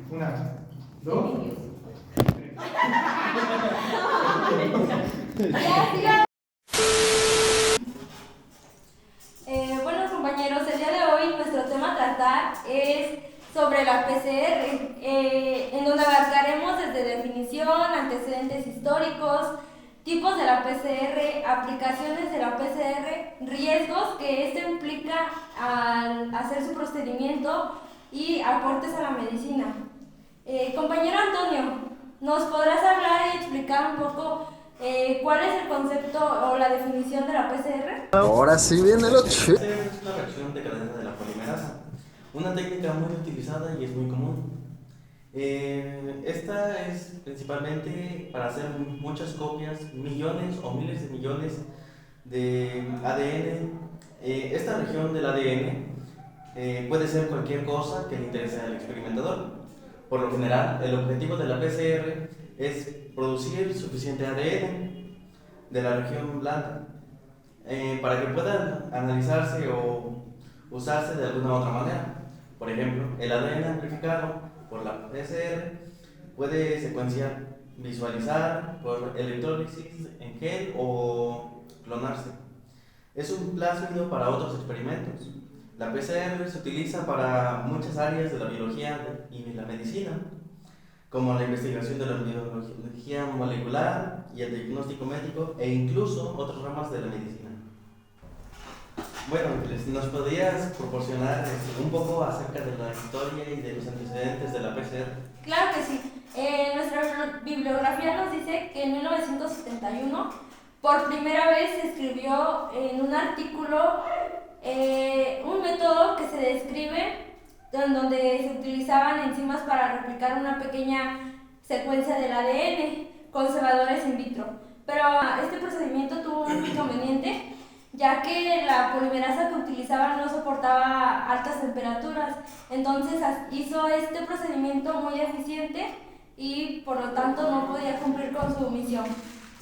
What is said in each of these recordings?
Una, dos. Bueno, compañeros, el día de hoy nuestro tema a tratar es sobre la PCR, en donde abarcaremos desde definición, antecedentes históricos, tipos de la PCR, aplicaciones de la PCR, riesgos que esto implica al hacer su procedimiento y aportes a la medicina. Compañero Antonio, ¿nos podrás hablar y explicar un poco cuál es el concepto o la definición de la PCR? Ahora sí viene lo chido. Es una reacción de cadena de la polimerasa, una técnica muy utilizada y es muy común. Esta es principalmente para hacer muchas copias, millones o miles de millones de ADN. Esta región del ADN puede ser cualquier cosa que le interese al experimentador. Por lo general, el objetivo de la PCR es producir suficiente ADN de la región blanda para que puedan analizarse o usarse de alguna otra manera. Por ejemplo, el ADN amplificado por la PCR puede secuenciar, visualizar por electrólisis en gel o clonarse. Es un plasmido para otros experimentos. La PCR se utiliza para muchas áreas de la biología y de la medicina, como la investigación de la biología molecular y el diagnóstico médico e incluso otras ramas de la medicina. Bueno, ¿nos podrías proporcionar un poco acerca de la historia y de los antecedentes de la PCR? Claro que sí. Nuestra bibliografía nos dice que en 1971 por primera vez se escribió en un artículo un método que se describe en donde se utilizaban enzimas para replicar una pequeña secuencia del ADN, conservadores in vitro. Pero este procedimiento tuvo un inconveniente, ya que la polimerasa que utilizaban no soportaba altas temperaturas. Entonces hizo este procedimiento muy eficiente y por lo tanto no podía cumplir con su misión.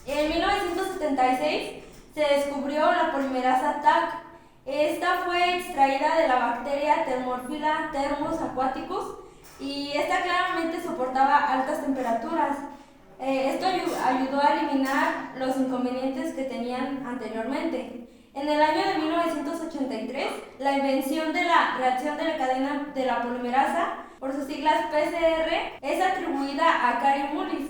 En 1976 se descubrió la polimerasa TAC. Esta fue extraída de la bacteria Thermophila thermus aquaticus y esta claramente soportaba altas temperaturas. Esto ayudó a eliminar los inconvenientes que tenían anteriormente. En el año de 1983, la invención de la reacción de la cadena de la polimerasa, por sus siglas PCR, es atribuida a Kary Mullis.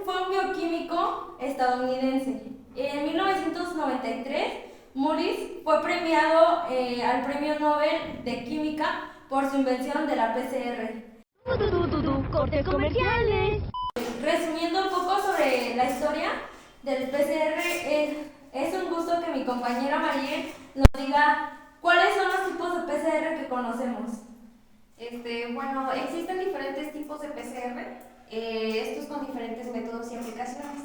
Fue un bioquímico estadounidense. En 1993, Mullis fue premiado al Premio Nobel de Química por su invención de la PCR. Cortes comerciales. Resumiendo un poco sobre la historia del PCR, es un gusto que mi compañera Mariel nos diga cuáles son los tipos de PCR que conocemos. Bueno, existen diferentes tipos de PCR, estos con diferentes métodos y aplicaciones.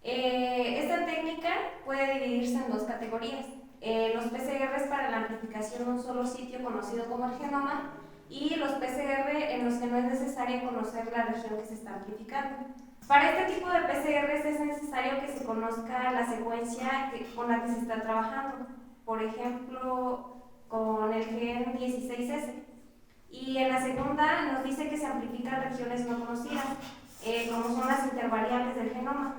Esta técnica puede dividirse en dos categorías. Los PCRs para la amplificación de un solo sitio conocido como el genoma y los PCR en los que no es necesario conocer la región que se está amplificando. Para este tipo de PCRs es necesario que se conozca la secuencia con la que se está trabajando, por ejemplo, con el gen 16S. Y en la segunda nos dice que se amplifican regiones no conocidas, como son las intervariables del genoma.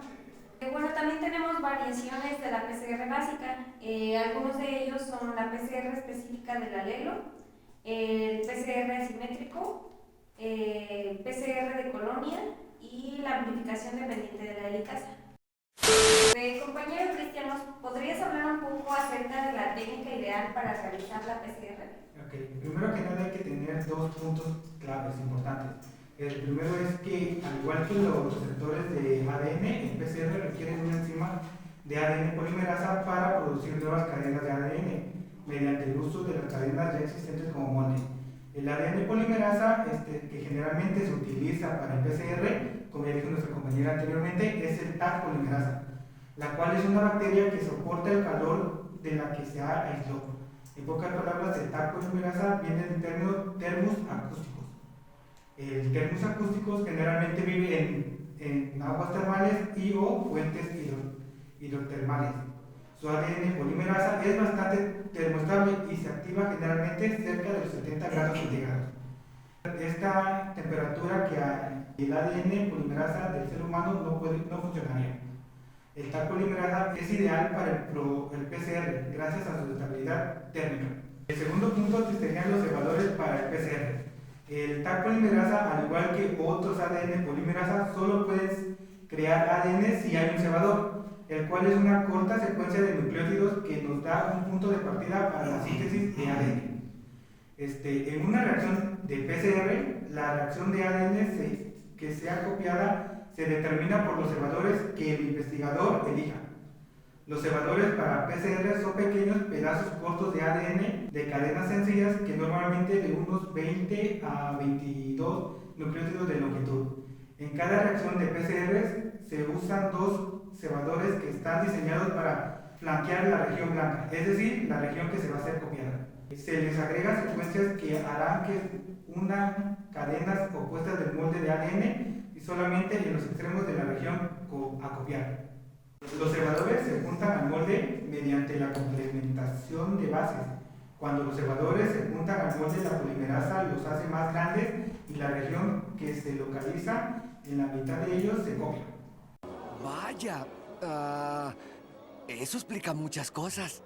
Bueno, también tenemos variaciones de la PCR básica. Algunos de ellos son la PCR específica del alelo, el PCR asimétrico, PCR de colonia y la amplificación dependiente de la helicasa. Compañero Cristian, ¿nos podrías hablar un poco acerca de la técnica ideal para realizar la PCR? Ok, primero que nada hay que tener dos puntos claves importantes. El primero es que, al igual que los receptores de ADN, el PCR requiere una enzima de ADN polimerasa para producir nuevas cadenas de ADN mediante el uso de las cadenas ya existentes como molde. El ADN polimerasa, que generalmente se utiliza para el PCR, como ya dijo nuestra compañera anteriormente, es el TAC polimerasa, la cual es una bacteria que soporta el calor de la que se aisló. En pocas palabras, el TAC polimerasa viene del término termus acústicos. El termus acústicos generalmente vive en aguas termales y o fuentes hidrotermales. Su ADN polimerasa es bastante termoestable y se activa generalmente cerca de los 70 grados centígrados. Esta temperatura que el ADN polimerasa del ser humano no funcionaría. El TAC polimerasa es ideal para el PCR gracias a su estabilidad térmica. El segundo punto serían los cebadores para el PCR. El TAC polimerasa, al igual que otros ADN polimerasa, solo puedes crear ADN si hay un cebador, el cual es una corta secuencia de nucleótidos que nos da un punto de partida para la síntesis de ADN. En una reacción de PCR, la reacción de ADN que sea copiada se determina por los cebadores que el investigador elija. Los cebadores para PCR son pequeños pedazos cortos de ADN de cadenas sencillas que normalmente de unos 20 a 22 nucleótidos de longitud. En cada reacción de PCR se usan dos cebadores que están diseñados para flanquear la región blanca, es decir, la región que se va a ser copiada. Se les agrega secuencias que harán que unan cadenas opuestas del molde de ADN y solamente en los extremos de la región a copiar. Los cebadores se juntan al molde mediante la complementación de bases. Cuando los cebadores se juntan al molde, la polimerasa los hace más grandes y la región que se localiza en la mitad de ellos se copia. Vaya, eso explica muchas cosas.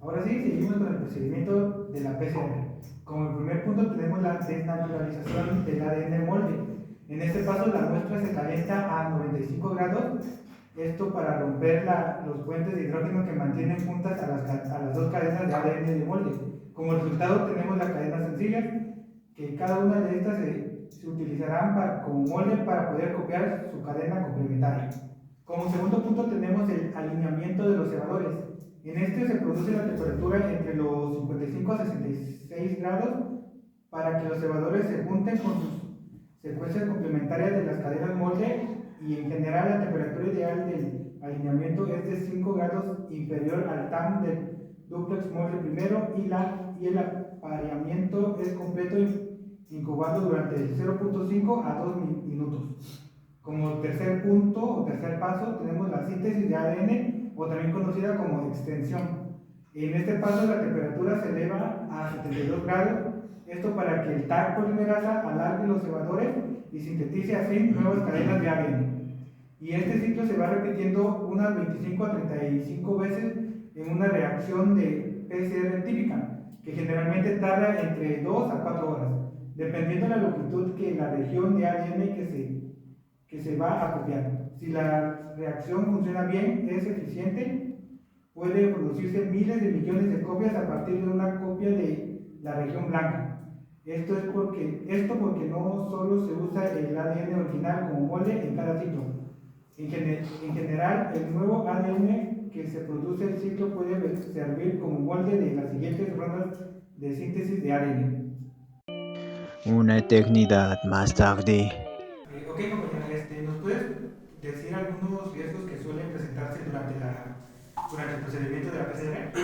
Ahora sí, seguimos con el procedimiento de la PCR. Como el primer punto tenemos la desnaturalización del ADN molde. En este paso la muestra se calienta a 95 grados, esto para romper los puentes de hidrógeno que mantienen juntas a las dos cadenas de ADN de molde. Como resultado tenemos las cadenas sencillas, que cada una de estas se utilizarán como molde para poder copiar su cadena complementaria. Como segundo punto tenemos el alineamiento de los cebadores. En este se produce la temperatura entre los 55 a 66 grados para que los cebadores se junten con sus secuencias complementarias de las cadenas molde, y en general la temperatura ideal del alineamiento es de 5 grados inferior al TAM del duplex molde primero y el apareamiento es completo incubado durante 0.5 a 2 minutos. Como tercer punto o tercer paso tenemos la síntesis de ADN, o también conocida como extensión. En este paso la temperatura se eleva a 72 grados, esto para que el TAC polimerasa alargue los cebadores y sintetice así nuevas cadenas de ADN. Y este ciclo se va repitiendo unas 25 a 35 veces en una reacción de PCR típica, que generalmente tarda entre 2 a 4 horas, dependiendo de la longitud que la región de ADN que se va a copiar. Si la reacción funciona bien, es eficiente, puede producirse miles de millones de copias a partir de una copia de la región blanca. Esto porque no solo se usa el ADN original como molde en cada ciclo. En general, el nuevo ADN que se produce el ciclo puede servir como molde de las siguientes rondas de síntesis de ADN. Una eternidad más tarde. Ok, compañera, ¿nos puedes decir algunos riesgos que suelen presentarse durante el procedimiento de la PCR?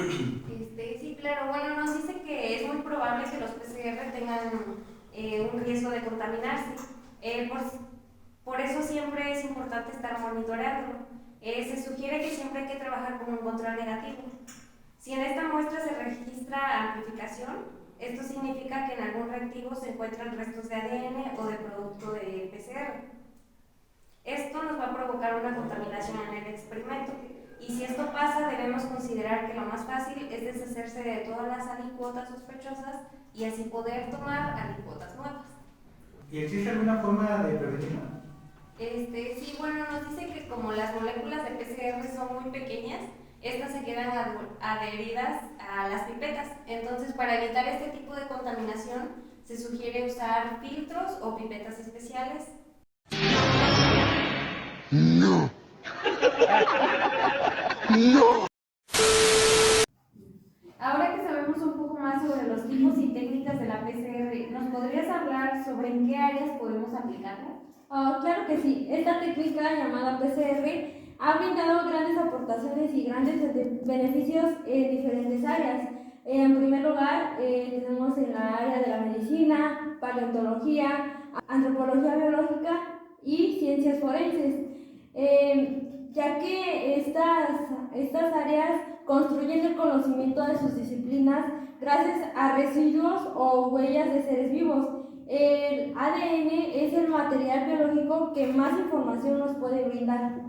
Sí, claro. Bueno, nos dice que es muy probable que los PCR tengan un riesgo de contaminarse. Por eso siempre es importante estar monitoreándolo. Se sugiere que siempre hay que trabajar con un control negativo. Si en esta muestra se registra amplificación, esto significa que en algún reactivo se encuentran restos de ADN o de producto de PCR. Esto nos va a provocar una contaminación en el experimento. Y si esto pasa, debemos considerar que lo más fácil es deshacerse de todas las alicuotas sospechosas y así poder tomar alicuotas nuevas. ¿Y existe alguna forma de prevenirlo? Sí, bueno, nos dice que como las moléculas de PCR son muy pequeñas, estas se quedan adheridas a las pipetas. Entonces, para evitar este tipo de contaminación, se sugiere usar filtros o pipetas especiales. No. No. Ahora que sabemos un poco más sobre los tipos y técnicas de la PCR, ¿nos podrías hablar sobre en qué áreas podemos aplicarla? Claro que sí. Esta técnica llamada PCR ha brindado grandes aportaciones y grandes beneficios en diferentes áreas. En primer lugar, tenemos en la área de la medicina, paleontología, antropología biológica y ciencias forenses, ya que estas áreas construyen el conocimiento de sus disciplinas gracias a residuos o huellas de seres vivos. El ADN es el material biológico que más información nos puede brindar.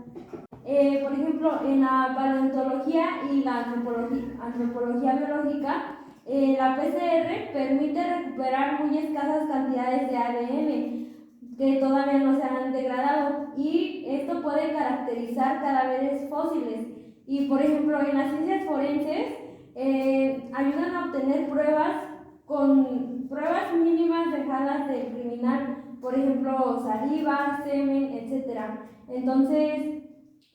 Por ejemplo, en la paleontología y la antropología biológica, la PCR permite recuperar muy escasas cantidades de ADN que todavía no se han degradado, y esto puede caracterizar cadáveres fósiles. Y por ejemplo, en las ciencias forenses ayudan a obtener pruebas mínimas dejadas del criminal, por ejemplo, saliva, semen, etc. Entonces,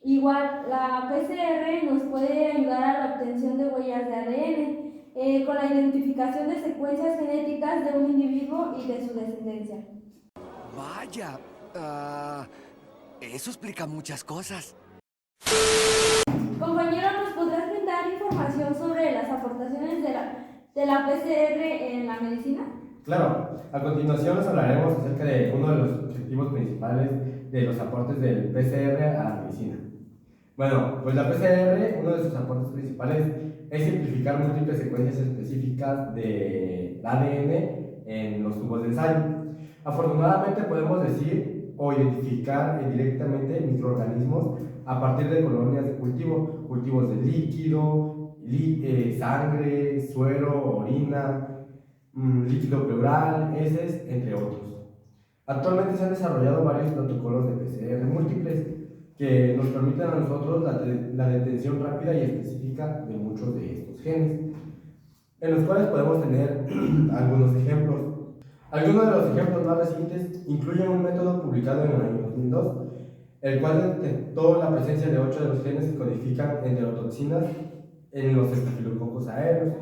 igual la PCR nos puede ayudar a la obtención de huellas de ADN, con la identificación de secuencias genéticas de un individuo y de su descendencia. Vaya, eso explica muchas cosas. Compañero, ¿nos podrás brindar información sobre las aportaciones de la PCR en la medicina? Claro, a continuación les hablaremos acerca de uno de los objetivos principales de los aportes del PCR a la medicina. Bueno, pues la PCR, uno de sus aportes principales es simplificar múltiples secuencias específicas del ADN en los tubos de ensayo. Afortunadamente podemos decir o identificar directamente microorganismos a partir de colonias de cultivos de líquido, sangre, suero, orina, líquido pleural, heces, entre otros. Actualmente se han desarrollado varios protocolos de PCR múltiples que nos permiten a nosotros la detención rápida y específica de muchos de estos genes, en los cuales podemos tener algunos ejemplos. Algunos de los ejemplos más recientes incluyen un método publicado en el año 2002, el cual detectó la presencia de 8 de los genes que codifican enterotoxinas en los estafilococos aéreos,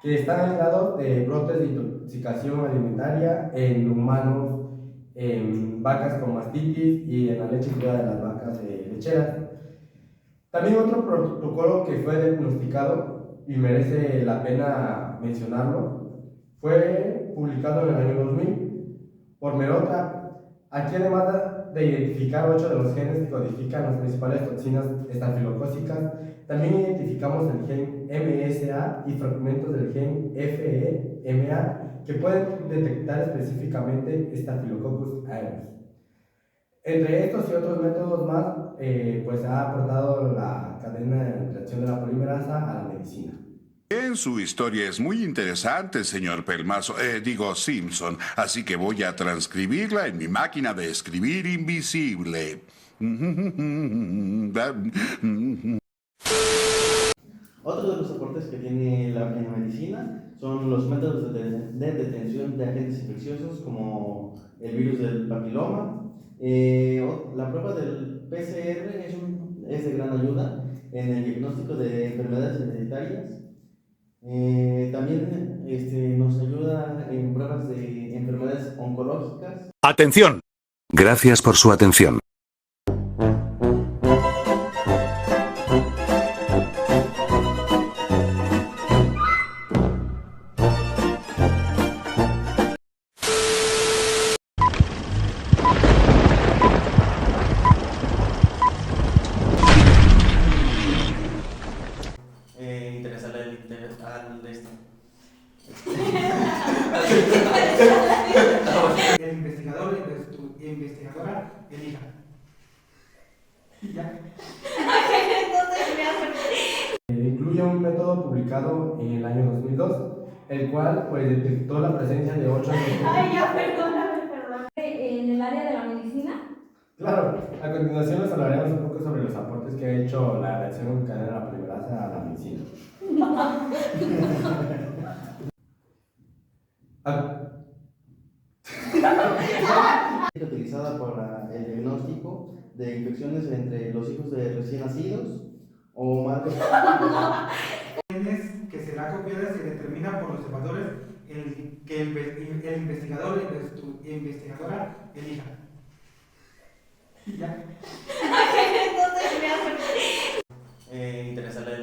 que están aislados de brotes de intoxicación alimentaria en humanos, en vacas con mastitis y en la leche cruda de las vacas lecheras. También otro protocolo que fue diagnosticado y merece la pena mencionarlo fue publicado en el año 2000 por Merota. Aquí, además de identificar 8 de los genes que codifican las principales toxinas estafilocócicas, también identificamos el gen MSA y fragmentos del gen FEMA que pueden detectar específicamente Staphylococcus aureus. Entre estos y otros métodos más, pues ha aportado la cadena de reacción de la polimerasa a la medicina. Bien, su historia es muy interesante, señor Pelmazo, Simpson, así que voy a transcribirla en mi máquina de escribir invisible. Otro de los aportes que tiene la medicina son los métodos de detención de agentes infecciosos como el virus del papiloma. La prueba del PCR es de gran ayuda en el diagnóstico de enfermedades hereditarias. También nos ayuda en pruebas de enfermedades oncológicas. ¡Atención! Gracias por su atención. El investigador y investigadora elija. Y ya. Incluye un método publicado en el año 2002, el cual pues detectó la presencia de 8 Ay, ya, perdóname. En el área de la medicina. Claro, a continuación les hablaremos un poco sobre los aportes que ha hecho la reacción en cadena de la polimerasa a la medicina. Utilizada para el diagnóstico de infecciones entre los hijos de recién nacidos o madres. Genes que será copiada se determina por los observadores que el investigador y investigadora elija. Y ya. Interesarle al